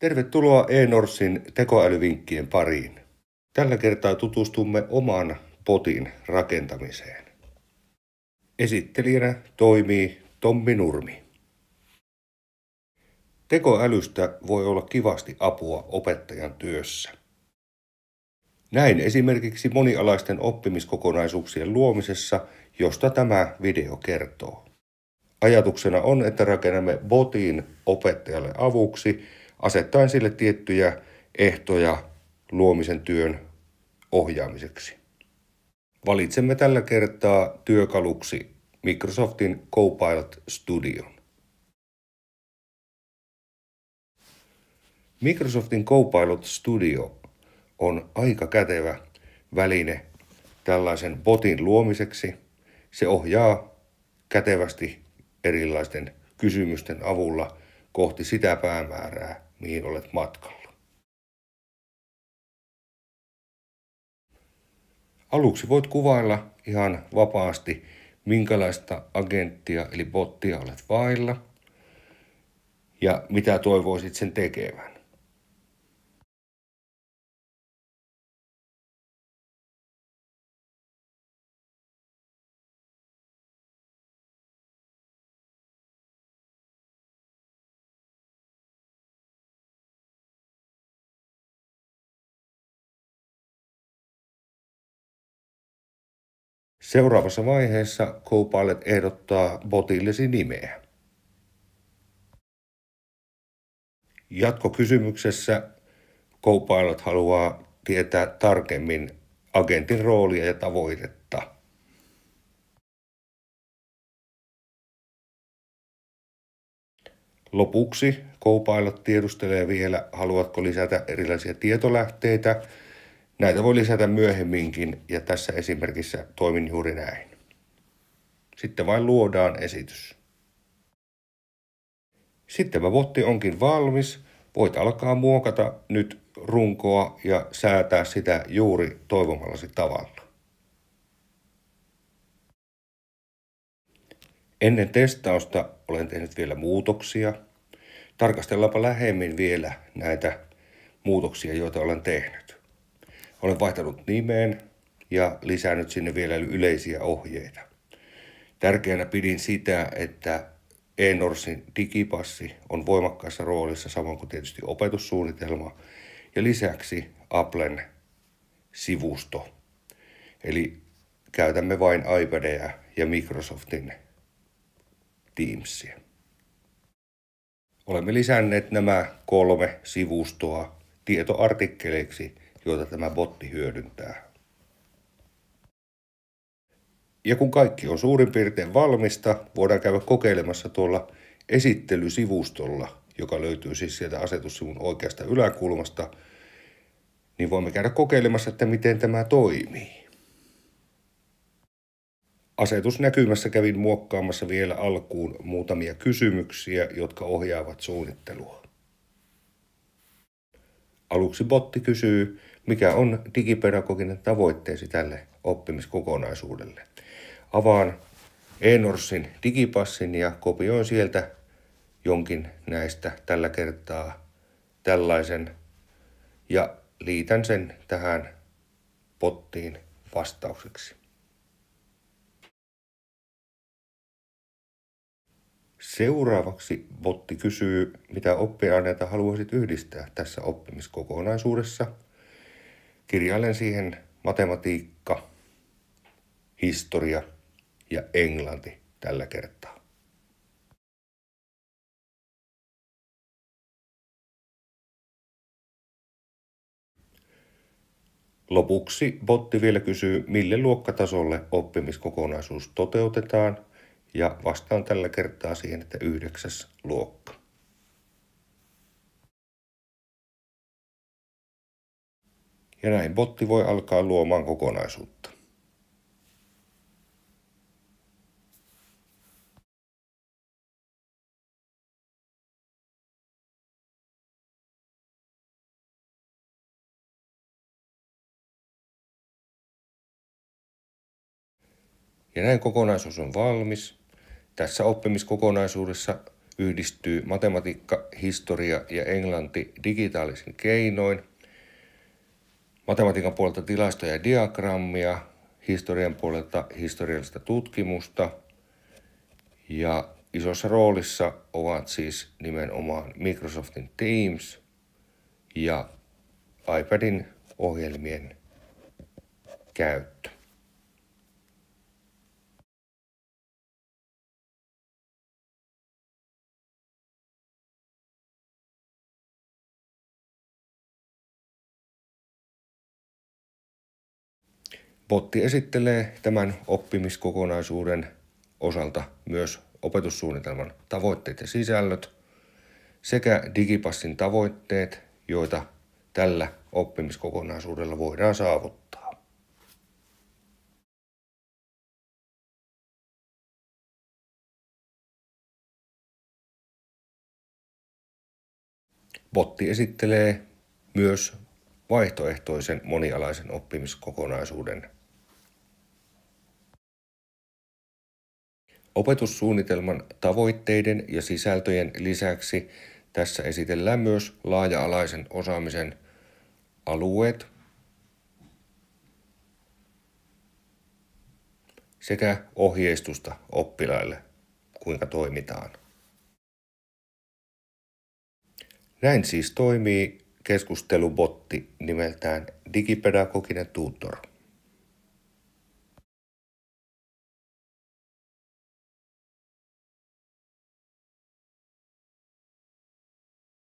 Tervetuloa eNorssin tekoälyvinkkien pariin. Tällä kertaa tutustumme oman botin rakentamiseen. Esittelijänä toimii Tommi Nurmi. Tekoälystä voi olla kivasti apua opettajan työssä. Näin esimerkiksi monialaisten oppimiskokonaisuuksien luomisessa, josta tämä video kertoo. Ajatuksena on, että rakennamme botin opettajalle avuksi, asettaen sille tiettyjä ehtoja luomisen työn ohjaamiseksi. Valitsemme tällä kertaa työkaluksi Microsoftin Copilot Studion. Microsoftin Copilot Studio on aika kätevä väline tällaisen botin luomiseksi. Se ohjaa kätevästi erilaisten kysymysten avulla kohti sitä päämäärää, mihin olet matkalla. Aluksi voit kuvailla ihan vapaasti, minkälaista agenttia eli bottia olet vailla ja mitä toivoisit sen tekevän. Seuraavassa vaiheessa Copilot ehdottaa botillesi nimeä. Jatkokysymyksessä Copilot haluaa tietää tarkemmin agentin roolia ja tavoitetta. Lopuksi Copilot tiedustelee vielä, haluatko lisätä erilaisia tietolähteitä. Näitä voi lisätä myöhemminkin ja tässä esimerkissä toimin juuri näin. Sitten vain luodaan esitys. Sitten botti onkin valmis. Voit alkaa muokata nyt runkoa ja säätää sitä juuri toivomallasi tavalla. Ennen testausta olen tehnyt vielä muutoksia. Tarkastellaanpa lähemmin vielä näitä muutoksia, joita olen tehnyt. Olen vaihtanut nimeen ja lisännyt sinne vielä yleisiä ohjeita. Tärkeänä pidin sitä, että eNorssin digipassi on voimakkaassa roolissa, samoin kuin tietysti opetussuunnitelma ja lisäksi Applen sivusto. Eli käytämme vain iPadia ja Microsoftin Teamsia. Olemme lisänneet nämä 3 sivustoa tietoartikkeleiksi, joita tämä botti hyödyntää. Ja kun kaikki on suurin piirtein valmista, voidaan käydä kokeilemassa tuolla esittelysivustolla, joka löytyy siis sieltä asetussivun oikeasta yläkulmasta, niin voimme käydä kokeilemassa, että miten tämä toimii. Asetusnäkymässä kävin muokkaamassa vielä alkuun muutamia kysymyksiä, jotka ohjaavat suunnittelua. Aluksi botti kysyy, mikä on digipedagoginen tavoitteesi tälle oppimiskokonaisuudelle. Avaan eNorssin digipassin ja kopioin sieltä jonkin näistä tällä kertaa tällaisen ja liitän sen tähän bottiin vastaukseksi. Seuraavaksi botti kysyy, mitä oppiaineita haluaisit yhdistää tässä oppimiskokonaisuudessa. Kirjailen siihen matematiikka, historia ja englanti tällä kertaa. Lopuksi botti vielä kysyy, mille luokkatasolle oppimiskokonaisuus toteutetaan ja vastaan tällä kertaa siihen, että 9. luokka. Ja näin botti voi alkaa luomaan kokonaisuutta. Ja näin kokonaisuus on valmis. Tässä oppimiskokonaisuudessa yhdistyy matematiikka, historia ja englanti digitaalisin keinoin. Matematiikan puolelta tilastoja ja diagrammia, historian puolelta historiallista tutkimusta ja isossa roolissa ovat siis nimenomaan Microsoftin Teams ja iPadin ohjelmien käyttö. Botti esittelee tämän oppimiskokonaisuuden osalta myös opetussuunnitelman tavoitteet ja sisällöt sekä digipassin tavoitteet, joita tällä oppimiskokonaisuudella voidaan saavuttaa. Botti esittelee myös vaihtoehtoisen monialaisen oppimiskokonaisuuden. Opetussuunnitelman tavoitteiden ja sisältöjen lisäksi tässä esitellään myös laaja-alaisen osaamisen alueet sekä ohjeistusta oppilaille, kuinka toimitaan. Näin siis toimii keskustelubotti nimeltään Digipedagoginen Tutor.